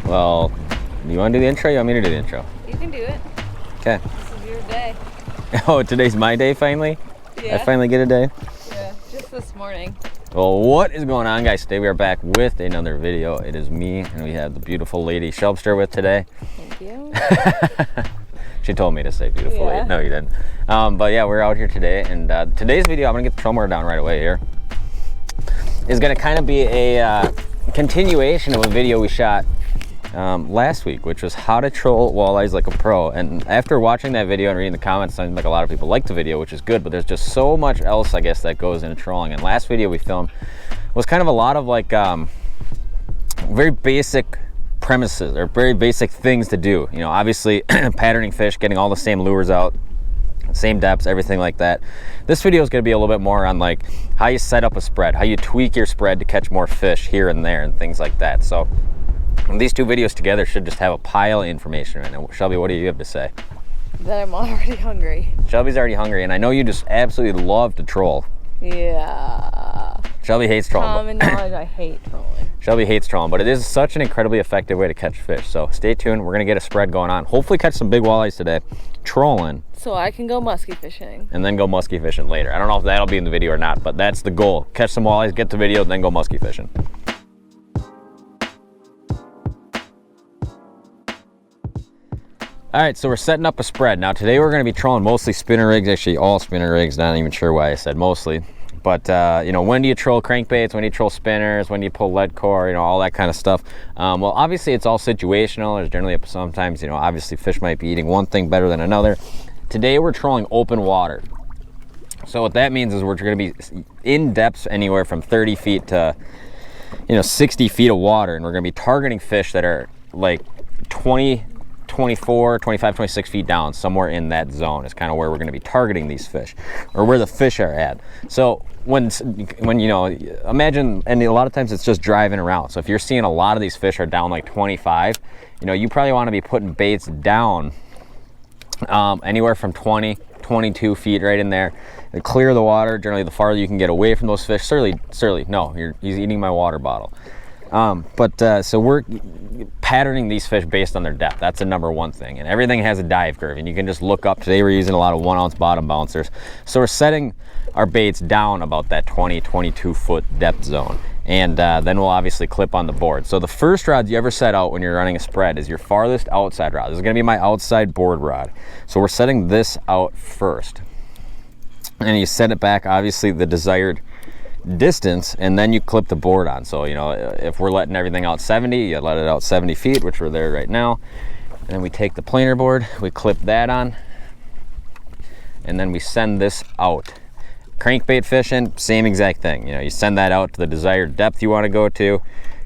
Well, do you want to do the intro? You want me to do the intro? You can do it. Okay. This is your day. Oh, today's my day finally? Yeah. I finally get a day? Yeah, just this morning. Well, what is going on, guys? Today we are back with another video. It is me, and we have the beautiful lady Shelbster with today. Thank you. She told me to say beautiful lady. No, you didn't. But yeah, we're out here today, and today's video, I'm gonna get the troll down right away here, is gonna kind of be a continuation of a video we shot last week, which was how to troll walleyes like a pro. And after watching that video and reading the comments, it seems like a lot of people like the video, which is good, but there's just so much else, I guess, that goes into trolling. And last video we filmed was kind of a lot of like very basic premises or very basic things to do. You know, obviously patterning fish, getting all the same lures out, same depths, everything like that. This video is going to be a little bit more on like how you set up a spread, how you tweak your spread to catch more fish here and there and things like that. So these two videos together should just have a pile of information right now. Shelby, what do you have to say? That I'm already hungry. Shelby's already hungry, and I know you just absolutely love to troll. Yeah. Shelby hates trolling. Common knowledge, I hate trolling. Shelby hates trolling, but it is such an incredibly effective way to catch fish. So stay tuned. We're going to get a spread going on. Hopefully catch some big walleyes today, trolling. So I can go musky fishing. And then go musky fishing later. I don't know if that'll be in the video or not, but that's the goal. Catch some walleyes, get the video, then go musky fishing. All right, so we're setting up a spread. Now today we're going to be trolling mostly spinner rigs, actually all spinner rigs, not even sure why I said mostly. But you know, when do you troll crankbaits, when do you troll spinners, when do you pull lead core, you know, all that kind of stuff. Well, obviously it's all situational. There's generally sometimes, you know, obviously fish might be eating one thing better than another. Today we're trolling open water. So what that means is we're going to be in depths anywhere from 30 feet to, you know, 60 feet of water, and we're going to be targeting fish that are like 24, 25, 26 feet down, somewhere in that zone is kind of where we're going to be targeting these fish, or where the fish are at. So when you know, imagine, and a lot of times it's just driving around. So if you're seeing a lot of these fish are down like 25, you know, you probably want to be putting baits down anywhere from 20, 22 feet right in there, and clear the water. Generally, the farther you can get away from those fish. Surly, no, he's eating my water bottle. So we're patterning these fish based on their depth. That's the number one thing, and everything has a dive curve, and you can just look up. Today we're using a lot of 1 ounce bottom bouncers, so we're setting our baits down about that 22 foot depth zone, and then we'll obviously clip on the board. So the first rod you ever set out when you're running a spread is your farthest outside rod. This is going to be my outside board rod, so we're setting this out first, and you set it back obviously the desired distance, and then you clip the board on. So, you know, if we're letting everything out 70, you let it out 70 feet, which we're there right now, and then we take the planer board, we clip that on, and then we send this out. Crankbait fishing, same exact thing. You know, you send that out to the desired depth you want to go to,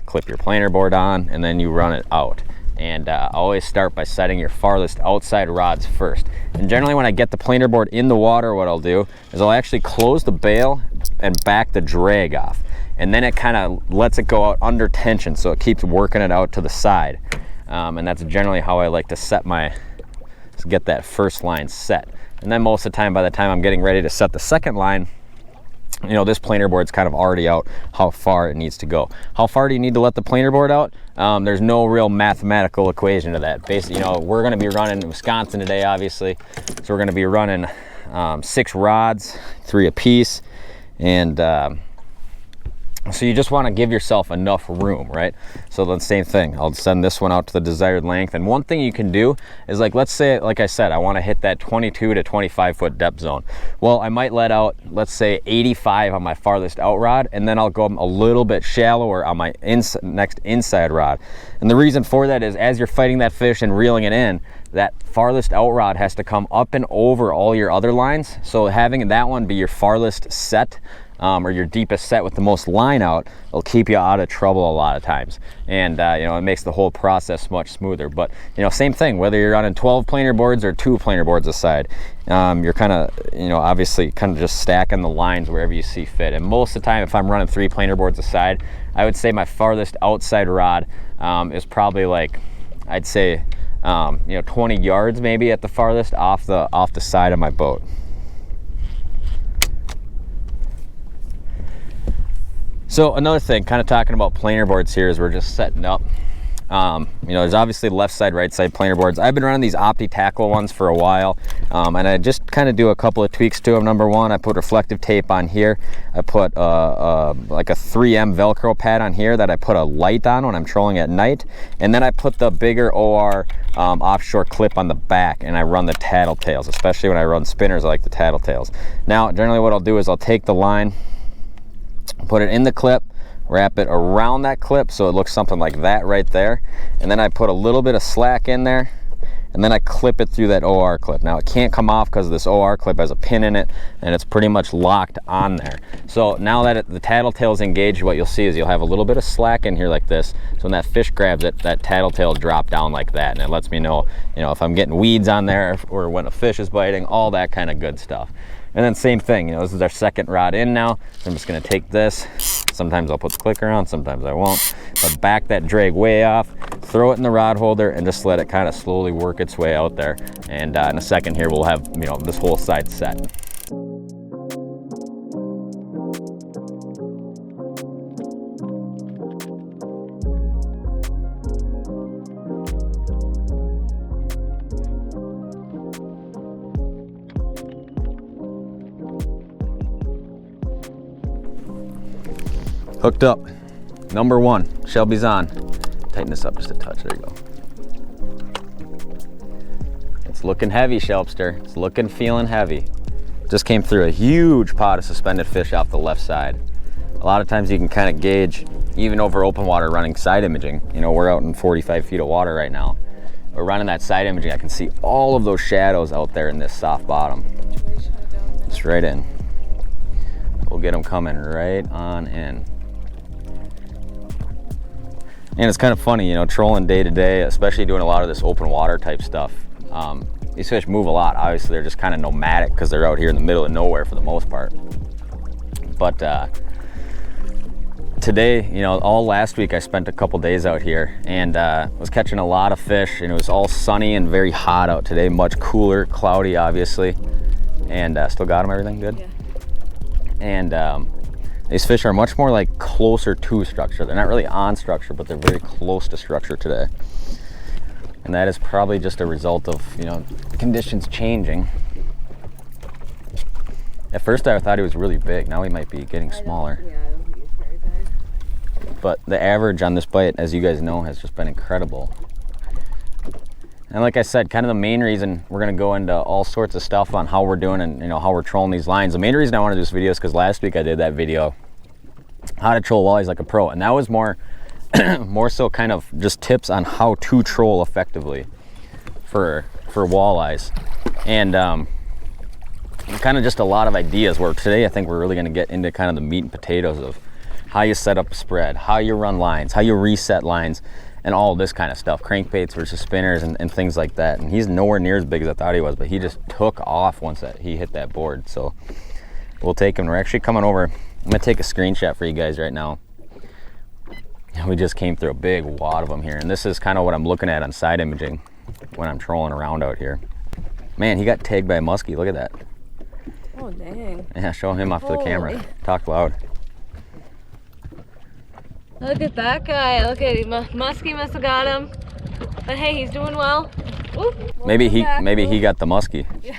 clip your planer board on, and then you run it out. And always start by setting your farthest outside rods first. And generally when I get the planer board in the water, what I'll do is I'll actually close the bail and back the drag off. And then it kind of lets it go out under tension, so it keeps working it out to the side. And that's generally how I like to get that first line set. And then most of the time, by the time I'm getting ready to set the second line, you know, this planer board's kind of already out how far it needs to go. How far do you need to let the planer board out? There's no real mathematical equation to that. Basically, you know, we're going to be running in Wisconsin today, obviously. So we're going to be running 6 rods, 3 apiece. And so you just want to give yourself enough room, right? So the same thing, I'll send this one out to the desired length. And one thing you can do is, like, let's say, like I said, I want to hit that 22 to 25 foot depth zone. Well, I might let out, let's say 85 on my farthest out rod, and then I'll go a little bit shallower on my next inside rod. And the reason for that is, as you're fighting that fish and reeling it in, that farthest out rod has to come up and over all your other lines. So having that one be your farthest set, or your deepest set with the most line out, will keep you out of trouble a lot of times. And you know, it makes the whole process much smoother. But you know, same thing, whether you're running 12 planer boards or 2 planer boards aside, you're kind of, you know, obviously kind of just stacking the lines wherever you see fit. And most of the time, if I'm running 3 planer boards aside, I would say my farthest outside rod is probably like, I'd say, you know, 20 yards maybe at the farthest off the side of my boat. So another thing, kind of talking about planer boards here, is we're just setting up. You know, there's obviously left side, right side planer boards. I've been running these Opti tackle ones for a while, and I just kind of do a couple of tweaks to them. Number one, I put reflective tape on here. I put like a 3M Velcro pad on here that I put a light on when I'm trolling at night, and then I put the bigger OR offshore clip on the back, and I run the tattletales. Especially when I run spinners, I like the tattletales. Now, generally what I'll do is I'll take the line, put it in the clip, wrap it around that clip so it looks something like that right there, and then I put a little bit of slack in there, and then I clip it through that OR clip. Now it can't come off because this OR clip has a pin in it, and it's pretty much locked on there. So now that the tattletale is engaged, what you'll see is you'll have a little bit of slack in here like this, so when that fish grabs it, that tattletale will drop down like that, and it lets me know, you know, if I'm getting weeds on there or when a fish is biting, all that kind of good stuff. And then same thing, you know, this is our second rod in now. So I'm just gonna take this. Sometimes I'll put the clicker on, sometimes I won't. But back that drag way off, throw it in the rod holder, and just let it kind of slowly work its way out there. And in a second here, we'll have, you know, this whole side set. Hooked up. Number one, Shelby's on. Tighten this up just a touch, there you go. It's looking heavy, Shelbster. It's looking, feeling heavy. Just came through a huge pot of suspended fish off the left side. A lot of times you can kind of gauge, even over open water running side imaging. You know, we're out in 45 feet of water right now. We're running that side imaging, I can see all of those shadows out there in this soft bottom. Just right in. We'll get them coming right on in. And it's kind of funny, you know, trolling day to day, especially doing a lot of this open water type stuff. These fish move a lot. Obviously, they're just kind of nomadic because they're out here in the middle of nowhere for the most part. But today, you know, all last week I spent a couple days out here and was catching a lot of fish, and it was all sunny and very hot out today. Much cooler, cloudy, obviously. And still got them, everything good? Yeah. And these fish are much more like closer to structure. They're not really on structure, but they're very close to structure today. And that is probably just a result of, you know, conditions changing. At first I thought he was really big. Now he might be getting smaller. Yeah, I don't think he's very big. But the average on this bite, as you guys know, has just been incredible. And like I said, kind of the main reason we're gonna go into all sorts of stuff on how we're doing and, you know, how we're trolling these lines. The main reason I want to do this video is because last week I did that video, how to troll walleyes like a pro, and that was more so kind of just tips on how to troll effectively for walleyes, and kind of just a lot of ideas. Where today I think we're really gonna get into kind of the meat and potatoes of how you set up a spread, how you run lines, how you reset lines, and all this kind of stuff, crankbaits versus spinners and things like that. And he's nowhere near as big as I thought he was, but he just took off once that he hit that board. So we'll take him. We're actually coming over. I'm gonna take a screenshot for you guys right now. We just came through a big wad of them here, and this is kind of what I'm looking at on side imaging when I'm trolling around out here. Man, he got tagged by a muskie. Look at that. Oh, dang. Yeah, show him off to the camera. Holy. Talk loud. Look at that guy. Look at him. Muskie must have got him. But hey, he's doing well. Ooh, Maybe he got the muskie. Yeah.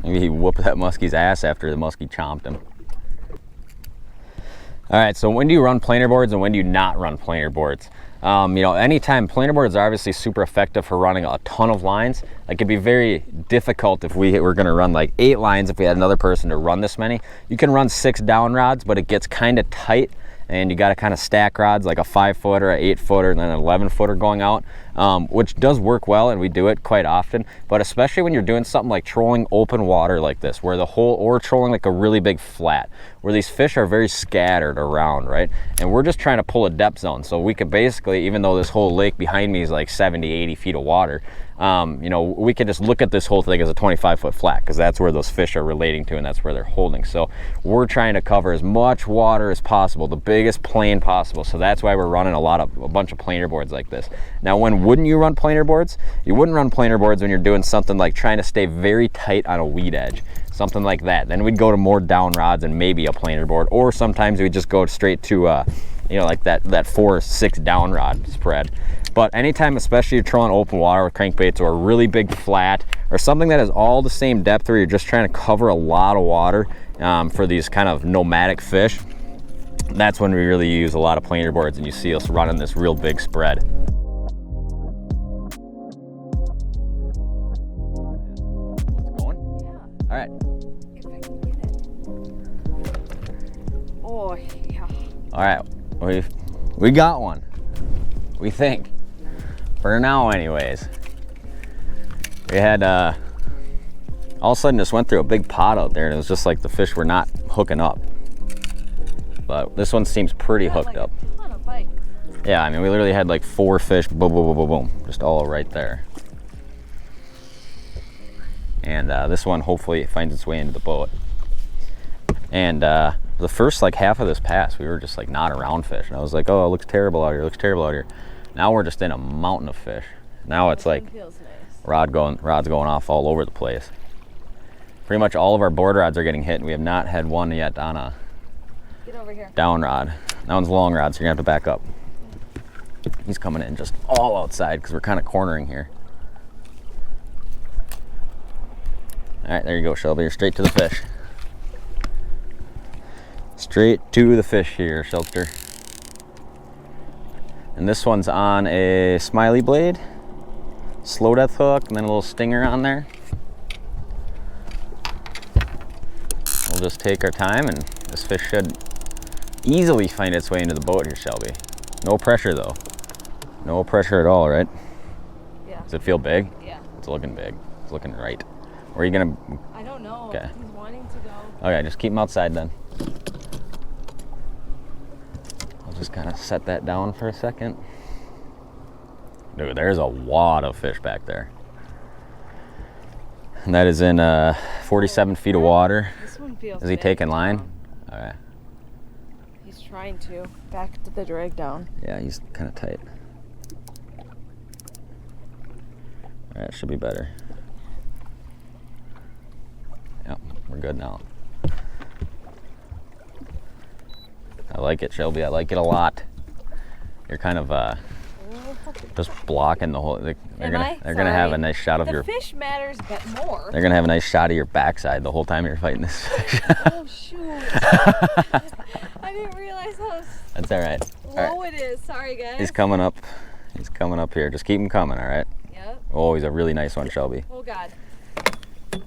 Maybe he whooped that muskie's ass after the muskie chomped him. All right, so when do you run planer boards and when do you not run planer boards? You know, anytime, planer boards are obviously super effective for running a ton of lines. It could be very difficult if we were gonna run like 8 lines if we had another person to run this many. You can run 6 down rods, but it gets kind of tight, and you gotta kind of stack rods like a 5-footer, an 8-footer, and then an 11-footer going out, which does work well, and we do it quite often. But especially when you're doing something like trolling open water like this, where or trolling like a really big flat, where these fish are very scattered around, right? And we're just trying to pull a depth zone. So we could basically, even though this whole lake behind me is like 70, 80 feet of water, you know, we could just look at this whole thing as a 25-foot flat, because that's where those fish are relating to and that's where they're holding. So we're trying to cover as much water as possible, the biggest plane possible. So that's why we're running a bunch of planer boards like this. Now, when wouldn't you run planer boards? You wouldn't run planer boards when you're doing something like trying to stay very tight on a weed edge, something like that. Then we'd go to more down rods and maybe a planer board, or sometimes we'd just go straight to you know, like that 4 or 6 down rod spread. But anytime, especially you're trolling open water with crankbaits or a really big flat or something that is all the same depth, where you're just trying to cover a lot of water for these kind of nomadic fish, that's when we really use a lot of planer boards, and you see us running this real big spread. All right. If I can get it. Oh, yeah. All right, we got one, we think. For now, anyways. We had, all of a sudden just went through a big pot out there, and it was just like the fish were not hooking up. But this one seems pretty hooked up. A ton of bites. Yeah, I mean, we literally had like 4 fish, boom, boom, boom, boom, boom, just all right there. And this one hopefully finds its way into the boat. And the first like half of this pass, we were just like not around fish, and I was like, oh, it looks terrible out here, it looks terrible out here. Now we're just in a mountain of fish. Now it's like Feels nice. rods going off all over the place. Pretty much all of our board rods are getting hit, and we have not had one yet on a Get over here. down rod. That one's long rod, so you're gonna have to back up. He's coming in just all outside because we're kind of cornering here. All right, there you go, Shelby. You're straight to the fish. Straight to the fish here, Shelter. And this one's on a smiley blade, slow death hook, and then a little stinger on there. We'll just take our time, and this fish should easily find its way into the boat here, Shelby. No pressure though. No pressure at all, right? Yeah. Does it feel big? Yeah. It's looking big. It's looking right. Or are you gonna? I don't know. Okay. He's wanting to go. Okay, just keep him outside then. I'll just kind of set that down for a second. Dude, there's a lot of fish back there. And that is in 47 feet of water. This one feels Is he big. taking line? Okay. He's trying to. Back to the drag down. Yeah, he's kind of tight. All right, should be better. Yep, we're good now. I like it, Shelby. I like it a lot. You're kind of just blocking the whole. They're gonna have a nice shot of your. The fish matters, but more. They're gonna have a nice shot of your backside the whole time you're fighting this fish. Oh shoot! I didn't realize how That's all right. low it is. Sorry, guys. He's coming up. He's coming up here. Just keep him coming, all right? Yep. Oh, he's a really nice one, Shelby. Oh God!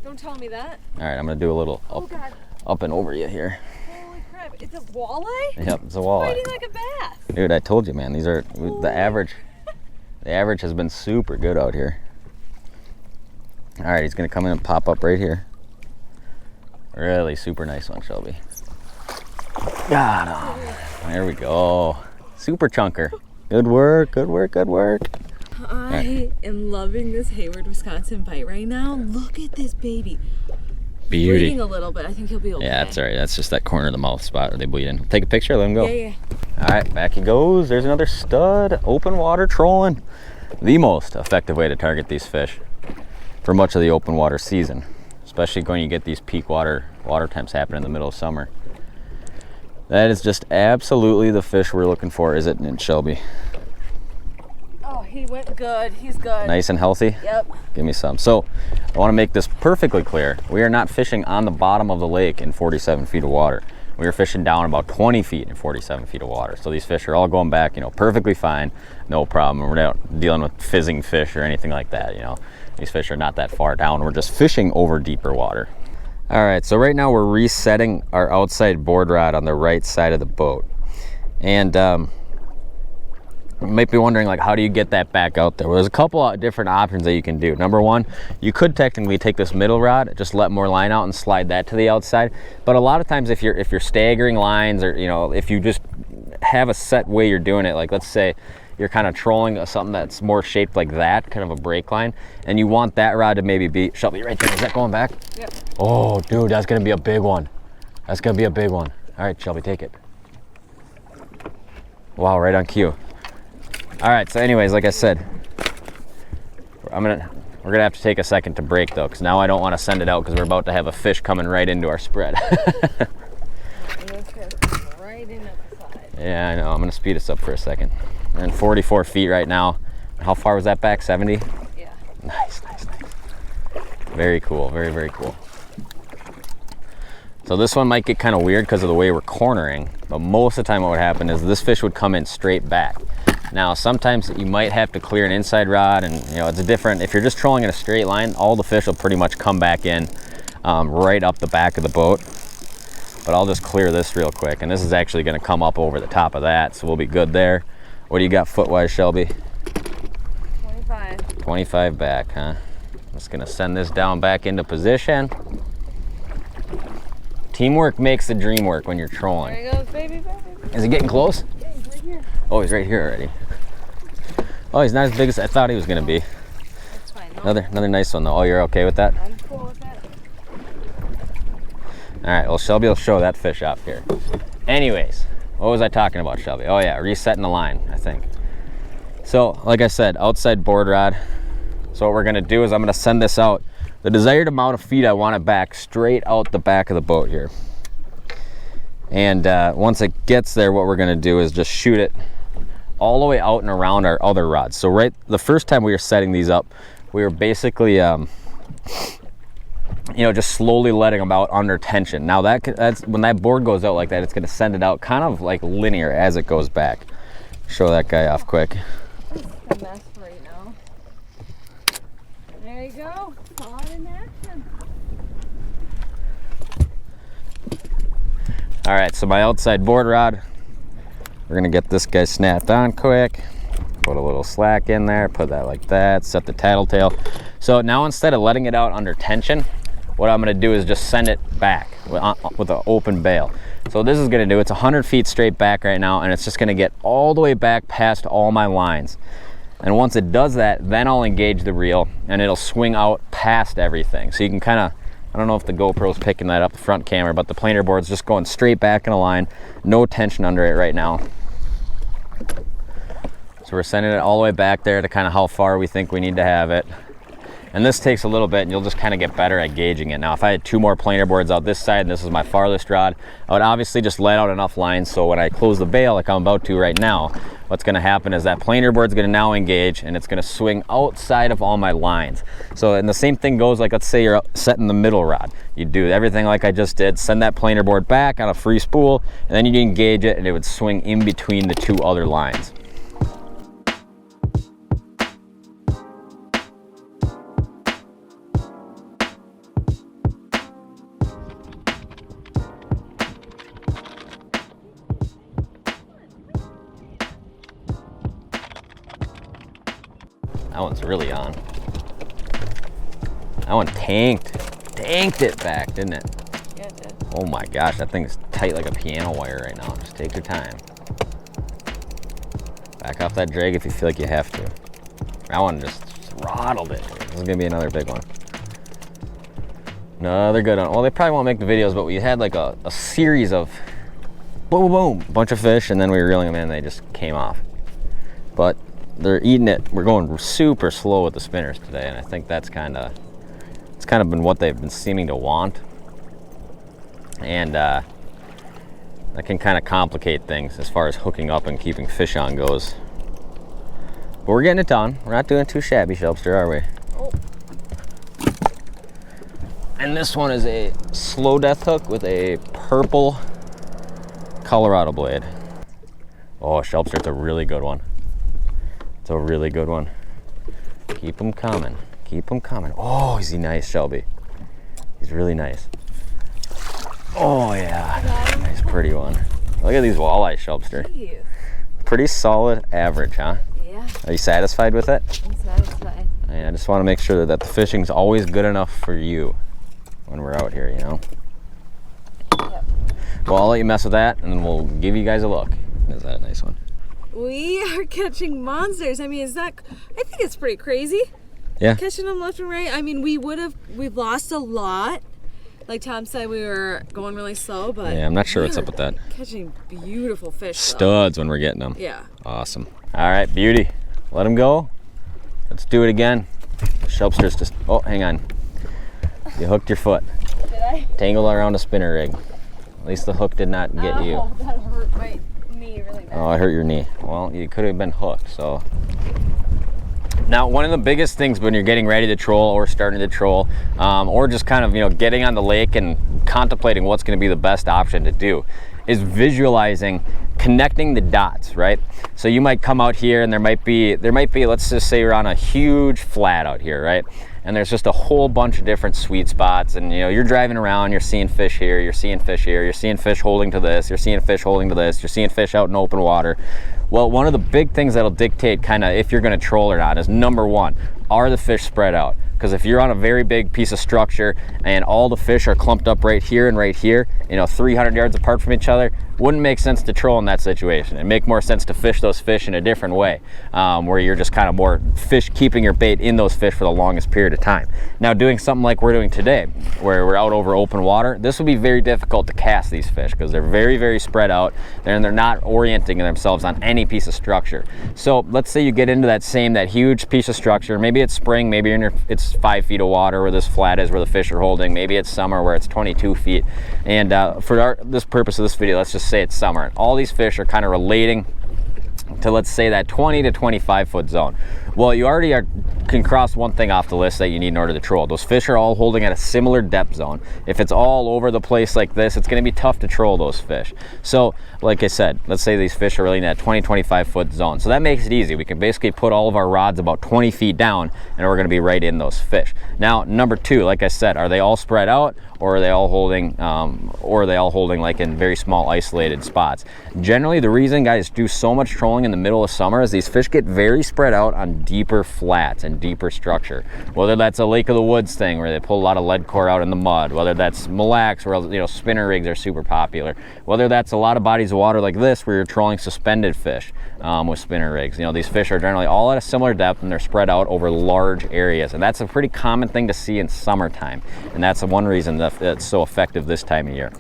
Don't tell me that. All right, I'm gonna do a little Oh God! up and over you here. Holy crap! It's a walleye. Yep, it's a walleye. Fighting like a bass. Dude, I told you, man. These are the average. The average has been super good out here. All right, he's gonna come in and pop up right here. Really super nice one, Shelby. Got him. There we go. Super chunker. Good work, good work, good work. I am loving this Hayward, Wisconsin bite right now. Look at this baby. Beauty. Bleeding a little bit. I think he'll be okay. Yeah, that's all right. That's just that corner of the mouth spot where they bleed in. Take a picture, let him go. Yeah. All right, back he goes. There's another stud. Open water trolling. The most effective way to target these fish for much of the open water season, especially when you get these peak water temps happen in the middle of summer. That is just absolutely the fish we're looking for, isn't it, Shelby? Oh, he went good. He's good. Nice and healthy? Yep. Give me some. So I want to make this perfectly clear. We are not fishing on the bottom of the lake in 47 feet of water. We are fishing down about 20 feet in 47 feet of water. So these fish are all going back, perfectly fine, no problem. We're not dealing with fizzing fish or anything like that, These fish are not that far down. We're just fishing over deeper water. All right, so right now we're resetting our outside board rod on the right side of the boat. And you might be wondering, like, how do you get that back out there? Well, there's a couple of different options that you can do. Number one, you could technically take this middle rod, just let more line out and slide that to the outside. But a lot of times if you're staggering lines, or if you just have a set way you're doing it, like let's say you're kind of trolling something that's more shaped like that, kind of a break line, and you want that rod to maybe be, Shelby, right there, is that going back? Yep. Oh, dude, that's gonna be a big one. That's gonna be a big one. All right, Shelby, take it. Wow, right on cue. All right, so anyways, like I said, we're gonna have to take a second to break though, because now I don't want to send it out because we're about to have a fish coming right into our spread. Right in at the side. Yeah, I know. I'm gonna speed us up for a second. We're in 44 feet right now. How far was that back? 70? Yeah. Nice, nice, nice. Very cool, very, very cool. So this one might get kind of weird because of the way we're cornering, but most of the time what would happen is this fish would come in straight back. Now, sometimes you might have to clear an inside rod, and you know, it's a different, if you're just trolling in a straight line, all the fish will pretty much come back in right up the back of the boat. But I'll just clear this real quick, and this is actually gonna come up over the top of that, so we'll be good there. What do you got foot-wise, Shelby? 25. 25 back, huh? Just gonna send this down back into position. Teamwork makes the dream work when you're trolling. There he goes, baby, baby. Is he getting close? Yeah, he's right here. Oh, he's right here already. Oh, he's not as big as I thought he was gonna be. That's fine. No, Another nice one though. Oh, you're okay with that? I'm cool with that. All right, well, Shelby will show that fish off here. Anyways, what was I talking about, Shelby? Oh yeah, resetting the line, I think. So, like I said, outside board rod. So what we're gonna do is I'm gonna send this out the desired amount of feet I want it back, straight out the back of the boat here. And once it gets there, what we're gonna do is just shoot it all the way out and around our other rods. So right, the first time we were setting these up, we were basically, you know, just slowly letting them out under tension. Now that's when that board goes out like that, it's gonna send it out kind of like linear as it goes back. Show that guy off quick. It's a mess right now. There you go. Caught in action. All right, so my outside board rod, we're gonna get this guy snapped on quick. Put a little slack in there, put that like that, set the tattletale. So now instead of letting it out under tension, what I'm gonna do is just send it back with an open bail. So this is gonna do, it's 100 feet straight back right now, and it's just gonna get all the way back past all my lines. And once it does that, then I'll engage the reel and it'll swing out past everything. So you can kind of, I don't know if the GoPro's picking that up, the front camera, but the planer board's just going straight back in a line, no tension under it right now. So we're sending it all the way back there to kind of how far we think we need to have it. And this takes a little bit and you'll just kind of get better at gauging it. Now, if I had two more planer boards out this side and this is my farthest rod, I would obviously just let out enough lines so when I close the bail like I'm about to right now, what's gonna happen is that planer board's gonna now engage and it's gonna swing outside of all my lines. So, and the same thing goes, like let's say you're setting the middle rod. You do everything like I just did, send that planer board back on a free spool, and then you engage it and it would swing in between the two other lines. That one's really on. That one tanked it back, didn't it? Yeah, it did. Oh my gosh, that thing is tight like a piano wire right now. Just take your time. Back off that drag if you feel like you have to. That one just throttled it. This is gonna be another big one. Another good one. Well, they probably won't make the videos, but we had like a series of boom, boom, boom, bunch of fish, and then we were reeling them in and they just came off. But they're eating it. We're going super slow with the spinners today, and I think that's it's kind of been what they've been seeming to want, and that can kind of complicate things as far as hooking up and keeping fish on goes. But we're getting it done. We're not doing too shabby, Shelbster, are we? Oh. And this one is a slow death hook with a purple Colorado blade. Oh, Shelbster, it's a really good one. It's a really good one. Keep them coming. Keep them coming. Oh, is he nice, Shelby? He's really nice. Oh, yeah. Nice, pretty one. Look at these walleye, Shelbster. Jeez. Pretty solid average, huh? Yeah. Are you satisfied with it? I'm satisfied. I just want to make sure that the fishing's always good enough for you when we're out here, you know? Yep. Well, I'll let you mess with that, and then we'll give you guys a look. Is that a nice one? We are catching monsters. I mean, I think it's pretty crazy. Yeah. Catching them left and right. I mean, we've lost a lot. Like Tom said, we were going really slow, but Yeah, I'm not sure what's up with that. Catching beautiful fish. though. Studs when we're getting them. Yeah. Awesome. All right, beauty. Let him go. Let's do it again. Shelbster's just, oh, hang on. You hooked your foot. Did I? Tangled around a spinner rig. At least the hook did not get you. Oh, that hurt my knee. knee really bad. Oh, I hurt your knee. Well, you could have been hooked, so. Now, one of the biggest things when you're getting ready to troll or starting to troll, or just kind of, you know, getting on the lake and contemplating what's going to be the best option to do, is visualizing, connecting the dots, right? So you might come out here and there might be, let's just say you're on a huge flat out here, right? And there's just a whole bunch of different sweet spots, and you know, you're driving around, you're seeing fish here, you're seeing fish here, you're seeing fish holding to this, you're seeing fish holding to this, you're seeing fish out in open water. Well, one of the big things that'll dictate kind of if you're going to troll or not is, number one, are the fish spread out? Because if you're on a very big piece of structure and all the fish are clumped up right here and right here, you know, 300 yards apart from each other, wouldn't make sense to troll in that situation. It'd make more sense to fish those fish in a different way, where you're just kind of more keeping your bait in those fish for the longest period of time. Now, doing something like we're doing today, where we're out over open water, this would be very difficult to cast these fish because they're very, very spread out, and they're not orienting themselves on any piece of structure. So let's say you get into that huge piece of structure. Maybe it's spring, maybe it's 5 feet of water where this flat is where the fish are holding. Maybe it's summer where it's 22 feet. And for this purpose of this video, let's just say it's summer. All these fish are kind of relating to, let's say, that 20 to 25 foot zone. Well, you already can cross one thing off the list that you need in order to troll. Those fish are all holding at a similar depth zone. If it's all over the place like this, it's going to be tough to troll those fish. So, like I said, let's say these fish are really in that 20, 25 foot zone. So that makes it easy. We can basically put all of our rods about 20 feet down, and we're going to be right in those fish. Now, number two, like I said, are they all spread out, or are they all holding, like in very small isolated spots? Generally, the reason guys do so much trolling in the middle of summer is these fish get very spread out on deeper flats and deeper structure. Whether that's a Lake of the Woods thing where they pull a lot of lead core out in the mud, whether that's Mille Lacs where, you know, spinner rigs are super popular, whether that's a lot of bodies of water like this where you're trolling suspended fish with spinner rigs. You know, these fish are generally all at a similar depth and they're spread out over large areas, and that's a pretty common thing to see in summertime, and that's the one reason that it's so effective this time of year.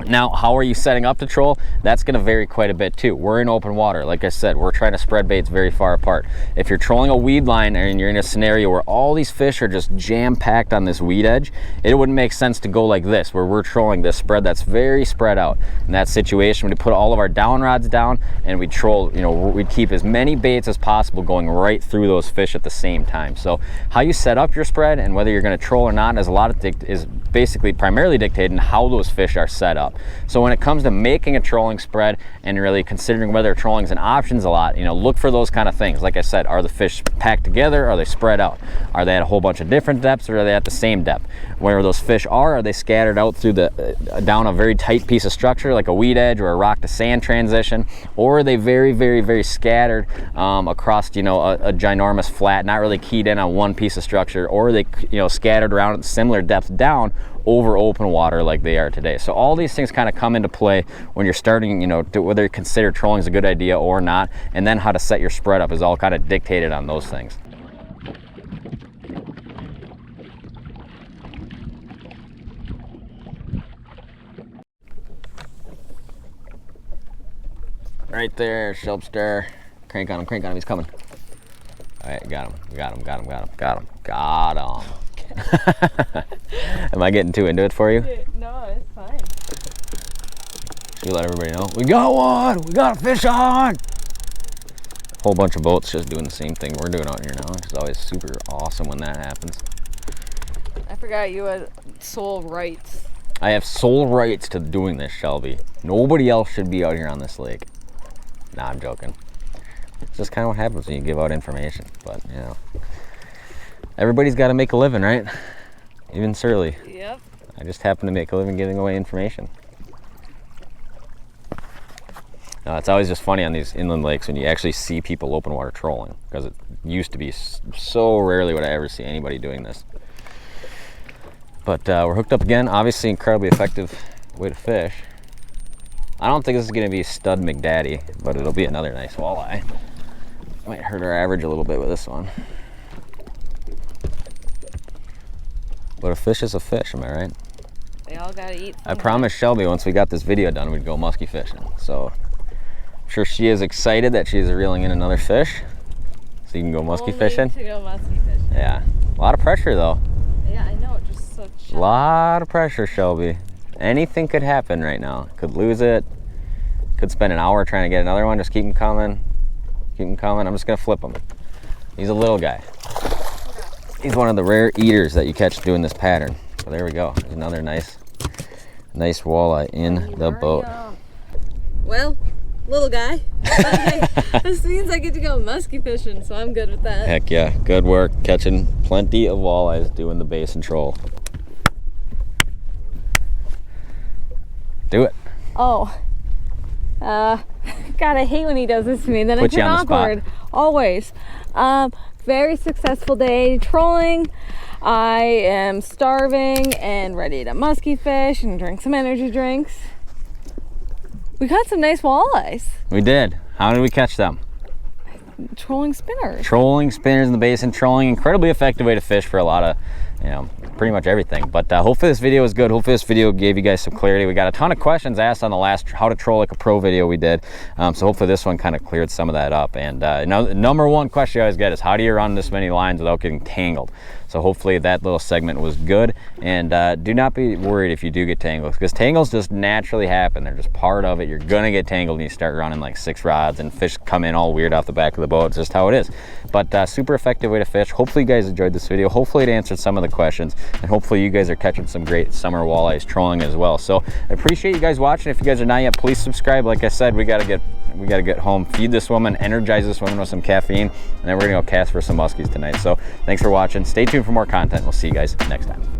Now, how are you setting up to troll? That's going to vary quite a bit too. We're in open water. Like I said, we're trying to spread baits very far apart. If you're trolling a weed line and you're in a scenario where all these fish are just jam-packed on this weed edge, it wouldn't make sense to go like this, where we're trolling this spread that's very spread out. In that situation, we'd put all of our down rods down and we'd troll, you know, we'd keep as many baits as possible going right through those fish at the same time. So how you set up your spread and whether you're going to troll or not is basically primarily dictated in how those fish are set up. So when it comes to making a trolling spread and really considering whether trolling is an option a lot, you know, look for those kind of things. Like I said, are the fish packed together? Are they spread out? Are they at a whole bunch of different depths, or are they at the same depth? Where those fish are they scattered out through down a very tight piece of structure like a weed edge or a rock to sand transition, or are they very, very, very scattered across, you know, a ginormous flat, not really keyed in on one piece of structure, or are they, you know, scattered around at similar depth down over open water like they are today? So all these things kind of come into play when you're starting, you know, whether you consider trolling is a good idea or not, and then how to set your spread up is all kind of dictated on those things. Right there, Shelbster. Crank on him, he's coming. All right, got him. Am I getting too into it for you? No, it's fine. Should we let everybody know? We got one! We got a fish on! Whole bunch of boats just doing the same thing we're doing out here now. It's always super awesome when that happens. I forgot you had sole rights. I have sole rights to doing this, Shelby. Nobody else should be out here on this lake. Nah, I'm joking. It's just kind of what happens when you give out information. But, you know, everybody's got to make a living, right? Even Surly. Yep. I just happen to make a living giving away information. No, it's always just funny on these inland lakes when you actually see people open water trolling, because it used to be so rarely would I ever see anybody doing this. But we're hooked up again. Obviously, incredibly effective way to fish. I don't think this is going to be Stud McDaddy, but it'll be another nice walleye. Might hurt our average a little bit with this one. But a fish is a fish, am I right? They all gotta eat. I promised Shelby once we got this video done, we'd go muskie fishing. So I'm sure she is excited that she's reeling in another fish, so you can go muskie fishing. To go muskie fishing. Yeah, a lot of pressure though. Yeah, I know. Just so. A lot of pressure, Shelby. Anything could happen right now. Could lose it. Could spend an hour trying to get another one. Just keep them coming. Keep them coming. I'm just gonna flip him. He's a little guy. He's one of the rare eaters that you catch doing this pattern. So there we go. There's another nice walleye in the boat. Well, little guy. Hey, this means I get to go musky fishing, so I'm good with that. Heck yeah, good work catching plenty of walleyes doing the basin troll. Do it. Oh, God, I hate when he does this to me. Then Put I you get on the spot. awkward. Always. Very successful day trolling. I am starving and ready to musky fish and drink some energy drinks. We caught some nice walleyes. We did. How did we catch them? Trolling spinners. Trolling spinners in the basin. Trolling, incredibly effective way to fish for a lot of, you know, pretty much everything. But hopefully this video was good. Hopefully this video gave you guys some clarity. We got a ton of questions asked on the last how to troll like a pro video we did. So hopefully this one kind of cleared some of that up. And number one question you always get is, how do you run this many lines without getting tangled? So hopefully that little segment was good. And do not be worried if you do get tangled, because tangles just naturally happen. They're just part of it. You're gonna get tangled when you start running like 6 rods and fish come in all weird off the back of the boat. It's just how it is. But super effective way to fish. Hopefully you guys enjoyed this video. Hopefully it answered some of the questions, and hopefully you guys are catching some great summer walleyes trolling as well. So I appreciate you guys watching. If you guys are not yet, please subscribe. Like I said, we gotta get home, feed this woman, energize this woman with some caffeine, and then we're gonna go cast for some muskies tonight. So thanks for watching. Stay tuned for more content. We'll see you guys next time.